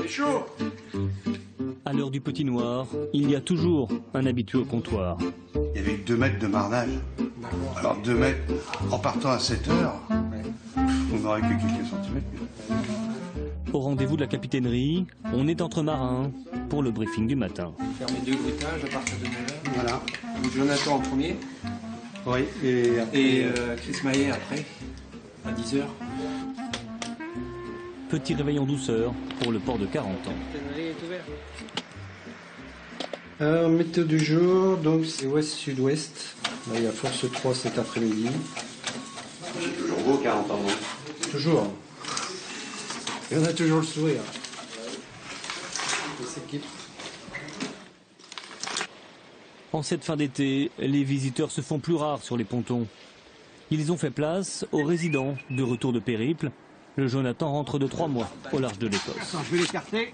C'est chaud. À l'heure du petit noir, il y a toujours un habitué au comptoir. Il y avait 2 mètres de marnage. Alors 2 mètres, en partant à 7 heures, on n'aurait que quelques centimètres. Au rendez-vous de la capitainerie, on est entre marins pour le briefing du matin. Faire mes 2 bruitages à partir de 9h. Voilà. Jonathan en premier. Oui, et Chris Maillet après, à 10h. Petit réveil en douceur pour le port de 40 ans. La capitainerie est ouverte. Alors, météo du jour, donc c'est ouest-sud-ouest. Là, il y a force 3 cet après-midi. c'est toujours beau 40 ans. Toujours. Et on a toujours le sourire. On s'équipe. En cette fin d'été, les visiteurs se font plus rares sur les pontons. Ils ont fait place aux résidents de retour de périple. Le Jonathan rentre de 3 mois au large de l'Écosse. Attends, je vais l'écarter.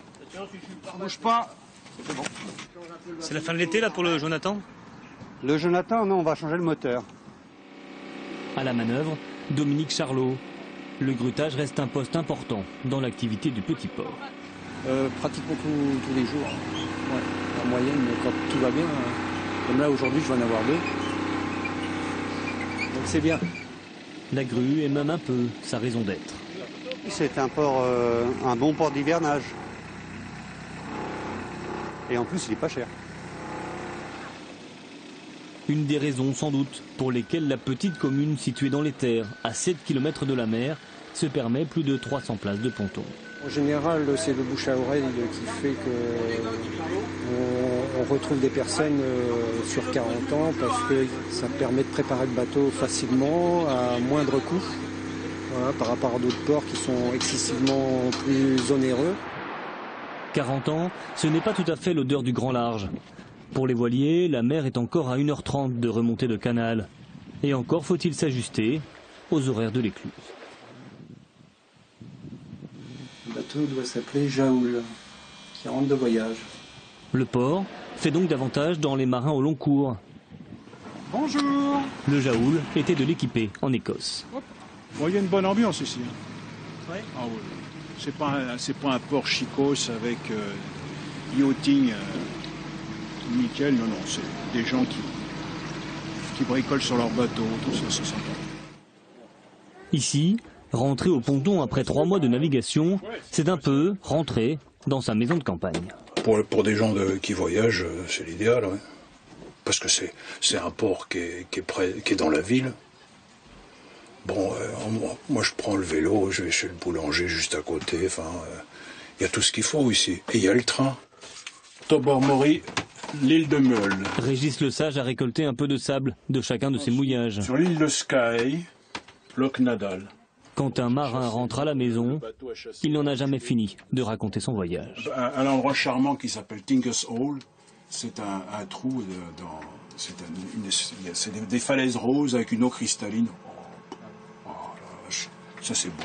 Bouge pas. C'est la fin de l'été là pour le Jonathan? Le Jonathan, non, on va changer le moteur. À la manœuvre, Dominique Charlot. Le grutage reste un poste important dans l'activité du petit port. Pratiquement tous les jours. Ouais, en moyenne, quand tout va bien. Comme là, aujourd'hui, je vais en avoir 2. Donc c'est bien. La grue est même un peu sa raison d'être. C'est un port, un bon port d'hivernage. Et en plus, il est pas cher. Une des raisons sans doute pour lesquelles la petite commune située dans les terres, à 7 km de la mer, se permet plus de 300 places de ponton. En général, c'est le bouche à oreille qui fait qu'on retrouve des personnes sur 40 ans parce que ça permet de préparer le bateau facilement, à moindre coût, voilà, par rapport à d'autres ports qui sont excessivement plus onéreux. 40 ans, ce n'est pas tout à fait l'odeur du grand large. Pour les voiliers, la mer est encore à 1h30 de remontée de canal. Et encore faut-il s'ajuster aux horaires de l'écluse. Le bateau doit s'appeler Jaoul, qui rentre de voyage. Le port fait donc davantage dans les marins au long cours. Bonjour. Le Jaoul était de l'équipé en Écosse. Bon, il y a une bonne ambiance ici. Ouais. Ah oui. C'est pas un port chicos avec yachting nickel, non, c'est des gens qui bricolent sur leur bateau, tout ça, c'est sympa. Ici, rentrer au ponton après 3 mois de navigation, c'est un peu rentrer dans sa maison de campagne. Pour des gens qui voyagent, c'est l'idéal, ouais. Parce que c'est un port qui est dans la ville. Bon, moi je prends le vélo, je vais chez le boulanger juste à côté, enfin, il y a tout ce qu'il faut ici. Et il y a le train. Tobermory, l'île de Meule. Régis Le Sage a récolté un peu de sable de chacun de ses mouillages. Sur l'île de Skye, Loch Nadal. Quand un marin rentre à la maison, il n'en a jamais fini de raconter son voyage. Un endroit charmant qui s'appelle Tinker's Hole, c'est un trou, c'est des falaises roses avec une eau cristalline. Oh, la vache, ça c'est beau.